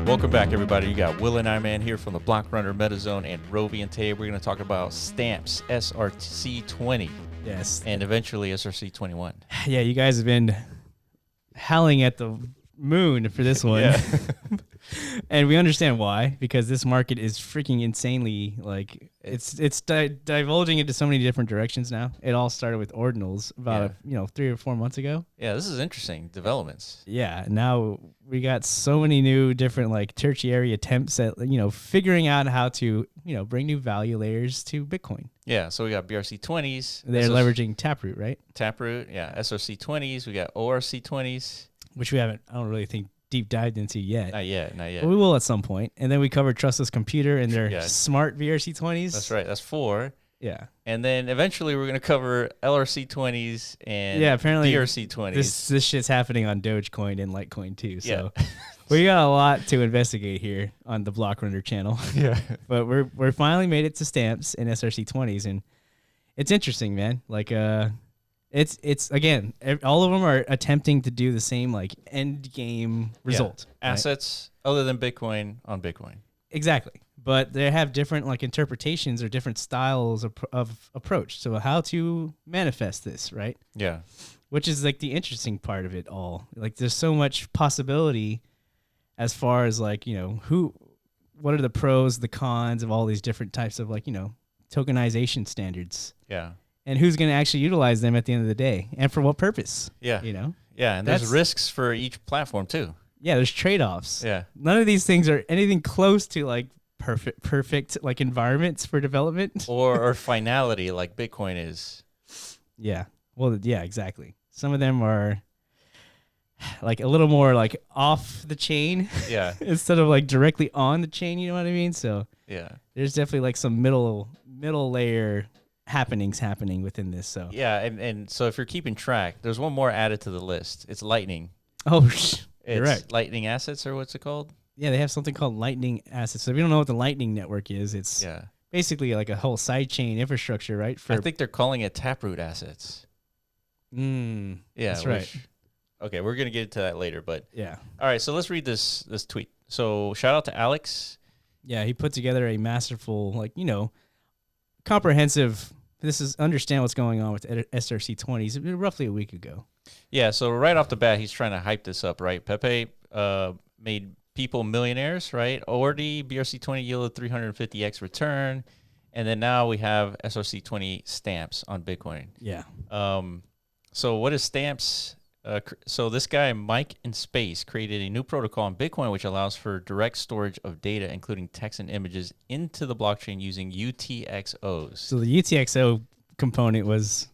Welcome back, everybody. You got Will and I, man, here from the Block Runner, MetaZone, and Rovi. And today we're going to talk about stamps, SRC20. Yes. And eventually SRC21. Yeah, you guys have been howling at the moon for this one. Yeah. And we understand why, because this market is freaking insanely, like, it's divulging into so many different directions now. It all started with ordinals about 3 or 4 months ago. Yeah, this is interesting developments. Yeah, now we got so many new different like tertiary attempts at figuring out how to bring new value layers to Bitcoin. Yeah, so we got BRC20s. They're leveraging Taproot, right? Taproot, yeah. SRC20s. We got ORC20s, which I don't really think deep dived into yet. Not yet. But we will at some point. And then we covered Trustless Computer and their smart VRC20s. That's right. That's 4. Yeah. And then eventually we're going to cover LRC20s and apparently DRC20s. This shit's happening on Dogecoin and Litecoin too. So we got a lot to investigate here on the Block Runner channel. Yeah. But we're finally made it to stamps and SRC20s, and it's interesting, man. Like it's again, all of them are attempting to do the same like end game result. Right? Assets other than Bitcoin on Bitcoin. Exactly. But they have different like interpretations or different styles of approach. So how to manifest this, right? Yeah. Which is like the interesting part of it all. Like there's so much possibility as far as like, what are the pros, the cons of all these different types of like, tokenization standards. Yeah. And who's going to actually utilize them at the end of the day and for what purpose? Yeah. Yeah. And there's risks for each platform too. Yeah. There's trade-offs. Yeah. None of these things are anything close to like perfect like environments for development or finality like Bitcoin is. Yeah. Well, yeah, exactly. Some of them are like a little more like off the chain. Yeah. Instead of like directly on the chain, you know what I mean? So yeah, there's definitely like some middle layer happening within this. So yeah, and so if you're keeping track, there's one more added to the list. It's Lightning. Oh, it's right. Lightning Assets, or what's it called? Yeah, they have something called Lightning Assets. So if you don't know what the Lightning Network is, it's basically like a whole sidechain infrastructure, right? I think they're calling it Taproot Assets. Yeah, that's right. Okay, we're gonna get into that later, but yeah. All right, so let's read this tweet. So shout out to Alex. Yeah, he put together a masterful, like comprehensive. This is understand what's going on with SRC20s roughly a week ago. Yeah, so right off the bat, he's trying to hype this up, right? Pepe made people millionaires, right? Already BRC20 yielded 350x return, and then now we have SRC20 stamps on Bitcoin. Yeah. So what is stamps? So this guy, Mike in Space, created a new protocol on Bitcoin which allows for direct storage of data, including text and images, into the blockchain using UTXOs. So the UTXO component was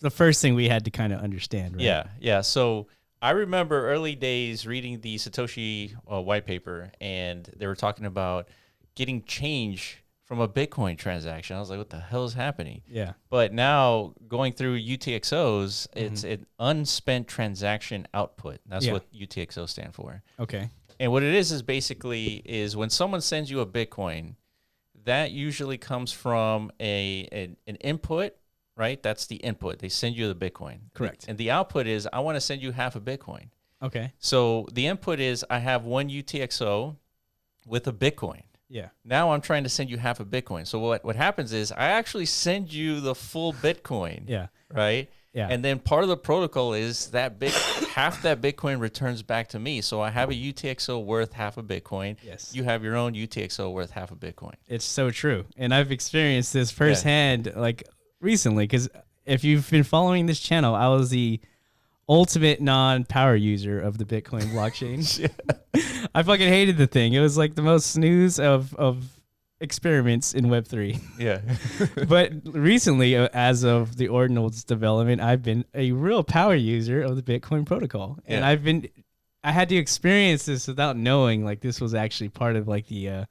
the first thing we had to kind of understand, right? Yeah. So I remember early days reading the Satoshi white paper, and they were talking about getting change from a Bitcoin transaction. I was like, what the hell is happening? Yeah. But now going through UTXOs, it's an unspent transaction output. That's what UTXOs stand for. Okay. And what it is basically when someone sends you a Bitcoin, that usually comes from an input, right? That's the input. They send you the Bitcoin. Correct. And the output is, I want to send you half a Bitcoin. Okay. So the input is, I have one UTXO with a Bitcoin. Yeah. Now I'm trying to send you half a Bitcoin. So what happens is I actually send you the full Bitcoin. Yeah. Right? Yeah. And then part of the protocol is that half that Bitcoin returns back to me. So I have a UTXO worth half a Bitcoin. Yes. You have your own UTXO worth half a Bitcoin. It's so true. And I've experienced this firsthand like recently, because if you've been following this channel, I was the ultimate non-power user of the Bitcoin blockchain. I fucking hated the thing. It was like the most snooze of experiments in Web3. Yeah. But recently, as of the Ordinal's development, I've been a real power user of the Bitcoin protocol. And I had to experience this without knowing like this was actually part of like the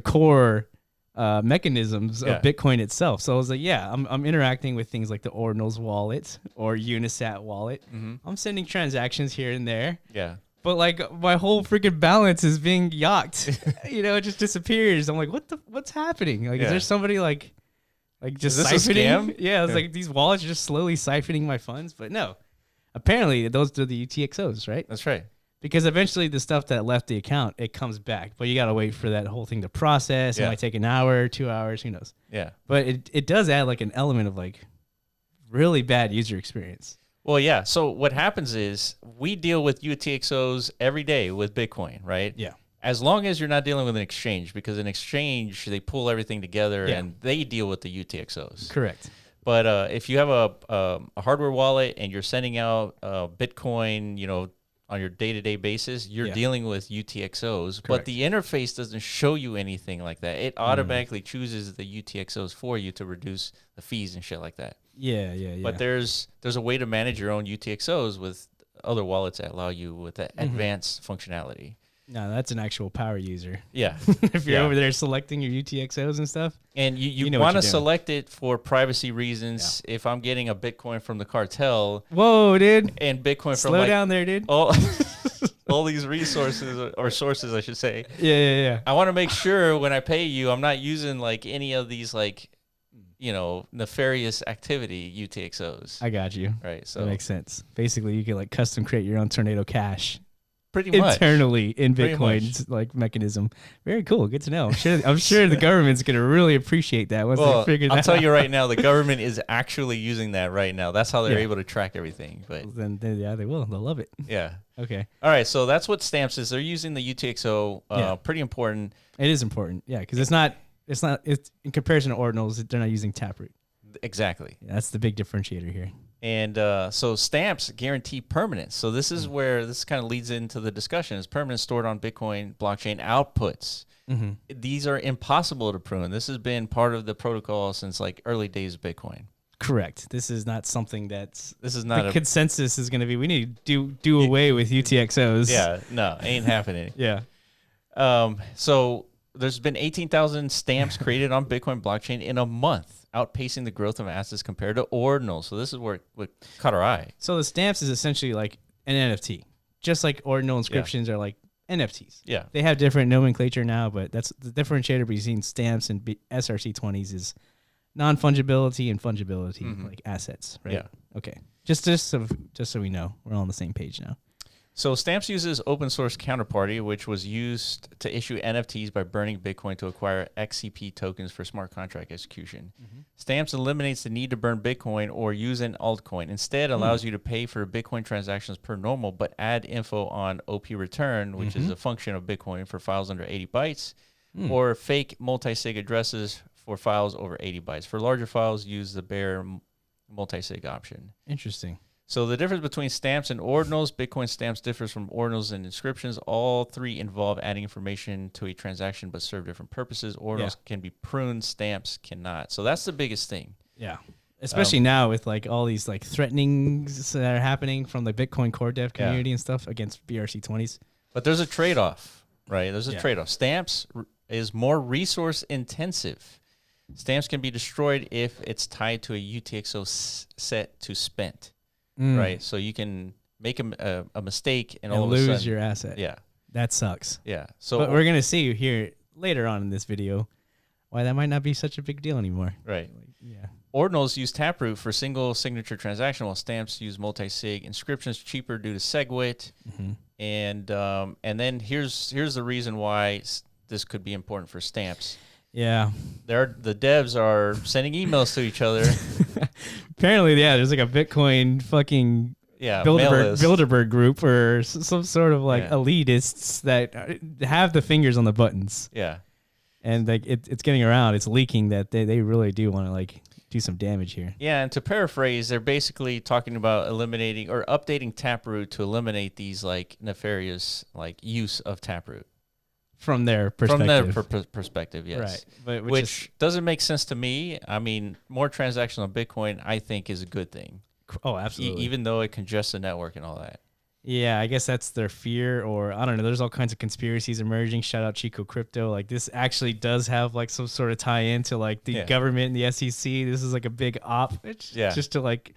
core mechanisms of Bitcoin itself. So I was like, I'm interacting with things like the Ordinal's wallet or Unisat wallet. I'm sending transactions here and there. Yeah. But like my whole freaking balance is being yacked. It just disappears. I'm like, what's happening? Like, is there somebody like just siphoning? Yeah, it's like these wallets are just slowly siphoning my funds. But no, apparently those are the UTXOs, right? That's right. Because eventually the stuff that left the account, it comes back. But you got to wait for that whole thing to process. It might take an hour, 2 hours, who knows. Yeah. But it does add like an element of like really bad user experience. Well, yeah. So what happens is we deal with UTXOs every day with Bitcoin, right? Yeah. As long as you're not dealing with an exchange, because an exchange, they pull everything together and they deal with the UTXOs. Correct. But if you have a hardware wallet and you're sending out Bitcoin, you know, on your day-to-day basis, you're dealing with UTXOs. Correct. But the interface doesn't show you anything like that. It automatically chooses the UTXOs for you to reduce the fees and shit like that. Yeah. But there's a way to manage your own UTXOs with other wallets that allow you with that advanced functionality. No, that's an actual power user. Yeah. If you're over there selecting your UTXOs and stuff. And you want to select it for privacy reasons. Yeah. If I'm getting a Bitcoin from the cartel. Whoa, dude. And Bitcoin from Slow down there, dude. All these resources or sources, I should say. Yeah. I want to make sure when I pay you, I'm not using like any of these like, you know, nefarious activity UTXOs. I got you. Right. So that makes sense. Basically, you can like custom create your own Tornado Cash. Pretty much. Internally in Bitcoin's like mechanism. Very cool. Good to know. I'm sure the government's going to really appreciate that once they figure that out. I'll tell you right now, the government is actually using that right now. That's how they're able to track everything. But well, then yeah, they will. They'll love it. Yeah. Okay. All right. So that's what Stamps is. They're using the UTXO. Pretty important. It is important. Yeah, because it's in comparison to Ordinals, they're not using Taproot. Exactly. Yeah, that's the big differentiator here. And so Stamps guarantee permanence. So this is where this kind of leads into the discussion. Is permanence stored on Bitcoin blockchain outputs. These are impossible to prune. This has been part of the protocol since like early days of Bitcoin. Correct. This is not something that's the consensus is going to be. We need to do away with UTXOs. Yeah, no, ain't happening. Yeah. So there's been 18,000 stamps created on Bitcoin blockchain in a month, outpacing the growth of assets compared to Ordinal. So this is where it caught our eye. So the stamps is essentially like an NFT, just like Ordinal inscriptions are like NFTs. Yeah. They have different nomenclature now, but that's the differentiator between stamps and SRC20s is non-fungibility and fungibility, like assets, right? Yeah. Okay. Just so we know, we're all on the same page now. So Stamps uses open source counterparty, which was used to issue NFTs by burning Bitcoin to acquire XCP tokens for smart contract execution. Stamps eliminates the need to burn Bitcoin or use an altcoin. Instead, allows you to pay for Bitcoin transactions per normal, but add info on OP return, which is a function of Bitcoin for files under 80 bytes, or fake multi-sig addresses for files over 80 bytes. For larger files, use the bare multi-sig option. Interesting. So the difference between stamps and ordinals, Bitcoin stamps differs from ordinals and inscriptions. All three involve adding information to a transaction but serve different purposes. Ordinals can be pruned, stamps cannot. So that's the biggest thing. Yeah. Especially now with like all these like threatenings that are happening from the Bitcoin core dev community and stuff against BRC20s. But there's a trade-off, right? There's a trade-off. Stamps is more resource intensive. Stamps can be destroyed if it's tied to a UTXO set to spent. Right, so you can make a mistake and all of a sudden lose your asset. Yeah, that sucks. Yeah, so but we're gonna see here later on in this video why that might not be such a big deal anymore. Right. Yeah. Ordinals use Taproot for single signature transaction, while stamps use multi-sig. Inscriptions cheaper due to SegWit, and then here's the reason why this could be important for stamps. Yeah. The devs are sending emails to each other. Apparently, there's like a Bitcoin fucking Bilderberg group or some sort of like elitists that have the fingers on the buttons. Yeah. And like it's getting around, it's leaking that they really do want to like do some damage here. Yeah, and to paraphrase, they're basically talking about eliminating or updating Taproot to eliminate these like nefarious like use of Taproot. From their perspective. From their perspective, yes. Right. But which doesn't make sense to me. I mean, more transactions on Bitcoin, I think, is a good thing. Oh, absolutely. Even though it congests the network and all that. Yeah, I guess that's their fear, or I don't know. There's all kinds of conspiracies emerging. Shout out Chico Crypto. Like this actually does have like some sort of tie-in to like the government and the SEC. This is like a big op. Just to like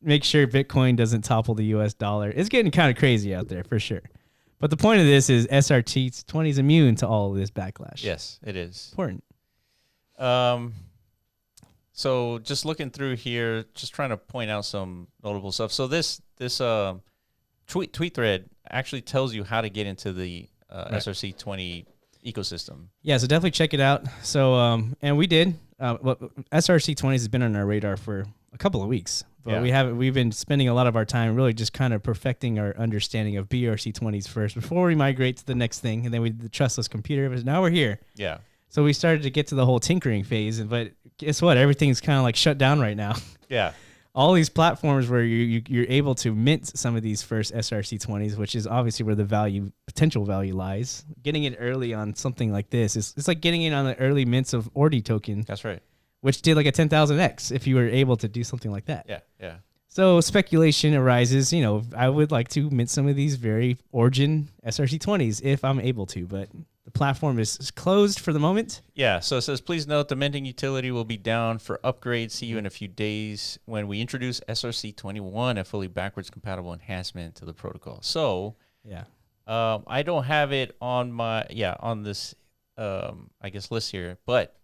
make sure Bitcoin doesn't topple the US dollar. It's getting kind of crazy out there for sure. But the point of this is SRT20 is immune to all of this backlash. Yes, it is. Important. So just looking through here, just trying to point out some notable stuff. So this tweet thread actually tells you how to get into the SRC20 ecosystem. Yeah, so definitely check it out. So, and we did. SRC20s has been on our radar for a couple of weeks, but we've been spending a lot of our time really just kind of perfecting our understanding of BRC20s first before we migrate to the next thing, and then we did the trustless computer. But now we're here. Yeah. So we started to get to the whole tinkering phase, but guess what? Everything's kind of like shut down right now. Yeah. All these platforms where you're able to mint some of these first SRC20s, which is obviously where the potential value lies. Getting it early on something like this it's like getting in on the early mints of Ordi token. That's right. Which did like a 10,000x if you were able to do something like that. Yeah, yeah. So speculation arises, I would like to mint some of these very origin SRC20s if I'm able to, but the platform is closed for the moment. Yeah, so it says, please note the minting utility will be down for upgrades. See you in a few days when we introduce SRC21, a fully backwards compatible enhancement to the protocol. So yeah, I don't have it on on this, I guess, list here, but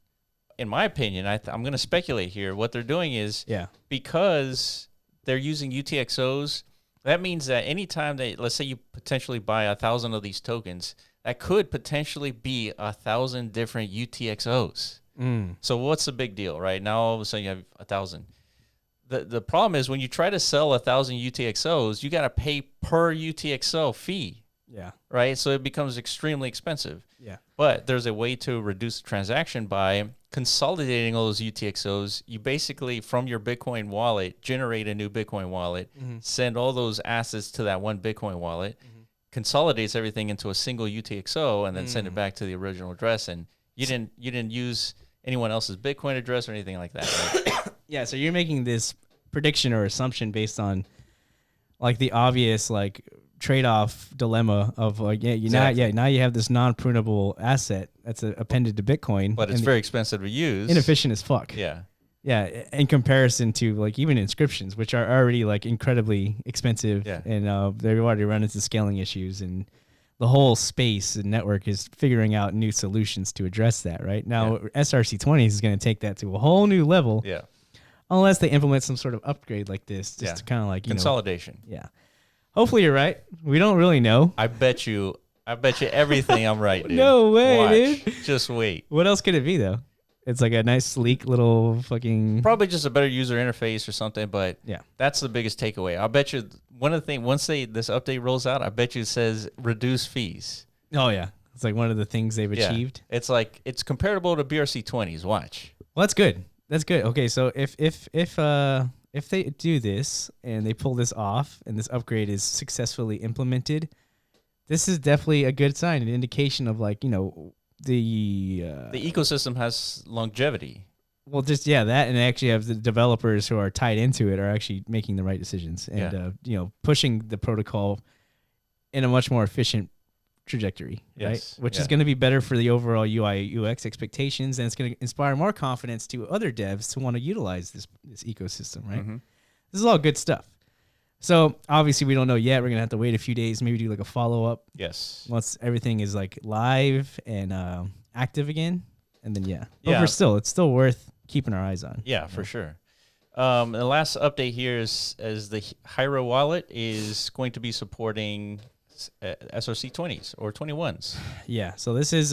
in my opinion, I'm going to speculate here. What they're doing is because they're using UTXOs, that means that anytime let's say you potentially buy 1,000 of these tokens, that could potentially be 1,000 different UTXOs. So what's the big deal, right? Now all of a sudden you have 1,000. The problem is when you try to sell 1,000 UTXOs, you got to pay per UTXO fee. Yeah. Right? So it becomes extremely expensive. Yeah. But there's a way to reduce the transaction by consolidating all those UTXOs. You basically, from your Bitcoin wallet, generate a new Bitcoin wallet, send all those assets to that one Bitcoin wallet, consolidates everything into a single UTXO, and then send it back to the original address. And you didn't use anyone else's Bitcoin address or anything like that. Right? Yeah. So you're making this prediction or assumption based on like the obvious trade-off dilemma of now you have this non-prunable asset that's appended to Bitcoin, but it's very expensive to use, inefficient as fuck. Yeah, in comparison to even inscriptions, which are already incredibly expensive, and they've already run into scaling issues, and the whole space and network is figuring out new solutions to address that. Right now, SRC20 is going to take that to a whole new level. Yeah, unless they implement some sort of upgrade like this, just to kind of consolidation. Yeah. Hopefully you're right. We don't really know. I bet you everything I'm right, dude. No way, dude. Just wait. What else could it be, though? It's like a nice, sleek little fucking... Probably just a better user interface or something, but yeah, that's the biggest takeaway. I bet you one of the things, once this update rolls out, I bet you it says reduce fees. Oh, yeah. It's like one of the things they've achieved. It's it's comparable to BRC20s. Watch. Well, that's good. That's good. Okay, so if they do this and they pull this off and this upgrade is successfully implemented, this is definitely a good sign, an indication of the ecosystem has longevity. Well, just that, and they actually have the developers who are tied into it are actually making the right decisions and pushing the protocol in a much more efficient trajectory, right? Which is going to be better for the overall UI UX expectations, and it's going to inspire more confidence to other devs to want to utilize this ecosystem, right? This is all good stuff. So obviously we don't know yet. We're going to have to wait a few days, maybe do a follow-up. Yes. Once everything is live and active again, and then but it's still worth keeping our eyes on. Yeah, for sure. The last update here is the Hiro Wallet is going to be supporting SRC20s or 21s. Yeah, so this is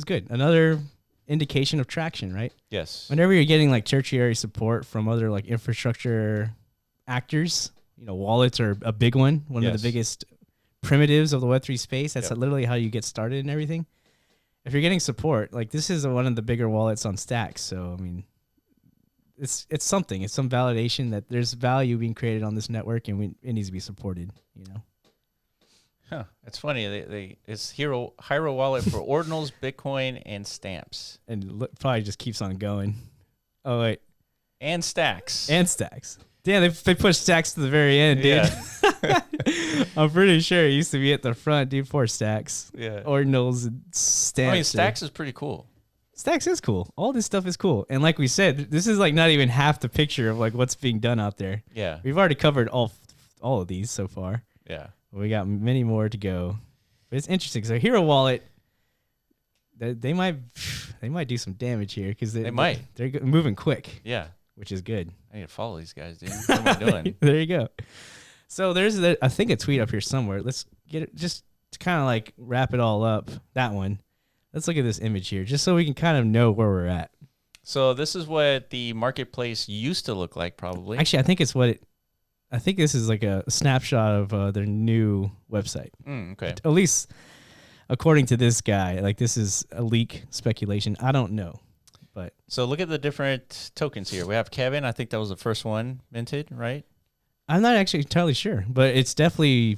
good. Another indication of traction, right? Yes. Whenever you're getting tertiary support from other infrastructure actors, wallets are a big one of the biggest primitives of the Web3 space. That's literally how you get started and everything. If you're getting support, this is one of the bigger wallets on Stacks, so I mean, it's something. It's some validation that there's value being created on this network, and it needs to be supported. Huh. It's funny. It's Hiro Wallet for ordinals, Bitcoin, and stamps. And probably just keeps on going. Oh, wait. And stacks. Damn, they pushed stacks to the very end, dude. Yeah. I'm pretty sure it used to be at the front, dude, for stacks. Yeah. Ordinals and stamps. I mean, stacks is pretty cool. Stacks is cool. All this stuff is cool. And like we said, this is not even half the picture of what's being done out there. Yeah. We've already covered all of these so far. Yeah. We got many more to go. But it's interesting. So Hiro Wallet, they might do some damage here because they're moving quick. Yeah. Which is good. I need to follow these guys, dude. What am I doing? There you go. So there's, I think, a tweet up here somewhere. Let's get it, just to kind of like wrap it all up. That one. Let's look at this image here, just so we can kind of know where we're at. So this is what the marketplace used to look like, probably. Actually, I think it's what it. I think this is like a snapshot of their new website. Okay. At least according to this guy, like this is a leak speculation. I don't know, but so look at the different tokens here. We have Kevin. I think that was the first one minted, right? I'm not actually entirely sure, but it's definitely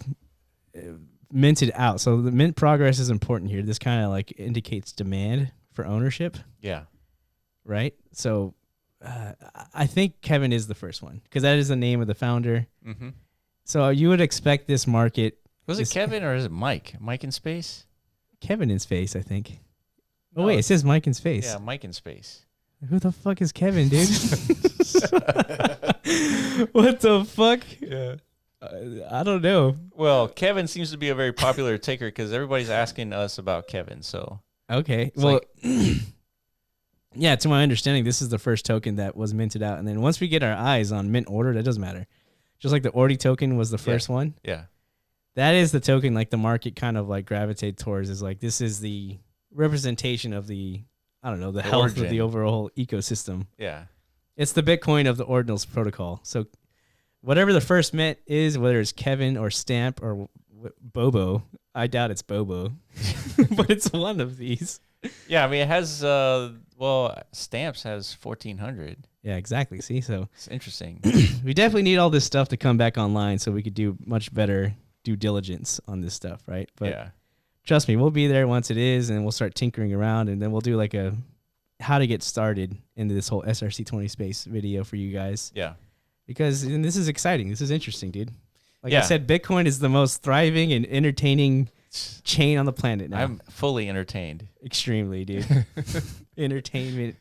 minted out. So the mint progress is important here. This kind of like indicates demand for ownership. Yeah. Right. So I think Kevin is the first one because that is the name of the founder. Mm-hmm. So you would expect this market. Was it Kevin or is it Mike? Mike in space? Kevin in space, I think. No, Oh, wait, it says Mike in space. Yeah, Mike in space. Who the fuck is Kevin, dude? What the fuck? Yeah. I don't know. Well, Kevin seems to be a very popular taker because everybody's asking us about Kevin. So okay, well, yeah. To my understanding, this is the first token that was minted out, and then once we get our eyes on mint order, that doesn't matter. Just like the Ordi token was the first one. Yeah. That is the token like the market kind of like gravitate towards. Is like this is the representation of the, I don't know, the health origin of the overall ecosystem. Yeah. It's the Bitcoin of the Ordinals protocol. So whatever the first mint is, whether it's Kevin or Stamp or Bobo, I doubt it's Bobo, but it's one of these. Yeah, I mean, it has, Stamps has 1,400. Yeah, exactly. See, so It's interesting. we definitely need all this stuff to come back online so we could do much better due diligence on this stuff, right? But yeah. trust me, we'll be there once it is, and we'll start tinkering around, and then we'll do like a how to get started into this whole SRC20 space video for you guys. Yeah. Because this is exciting. This is interesting, dude. Like Yeah. I said, Bitcoin is the most thriving and entertaining chain on the planet now. I'm fully entertained. Extremely, dude. Entertainment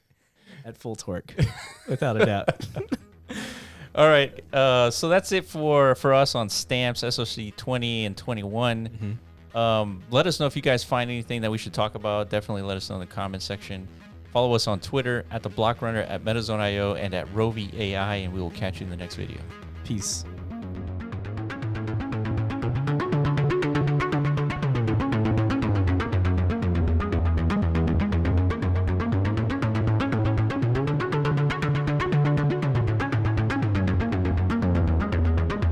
at full torque, without a doubt. All right. So that's it for us on Stamps, SRC20 and 21. Mm-hmm. Let us know if you guys find anything that we should talk about. Definitely let us know in the comment section. Follow us on Twitter at The Block Runner, at MetaZone.io, and at RoviAI, and we will catch you in the next video. Peace.